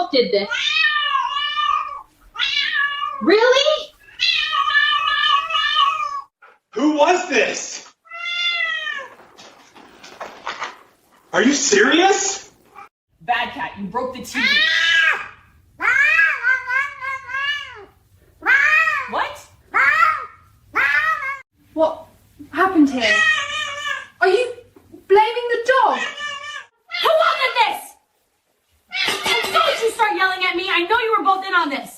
both did this. Really? Who was this? Are you serious? Bad cat, you broke the TV. What? What happened here? Are you blaming the dog? Who wanted this? Don't you start yelling at me. I know you were both in on this.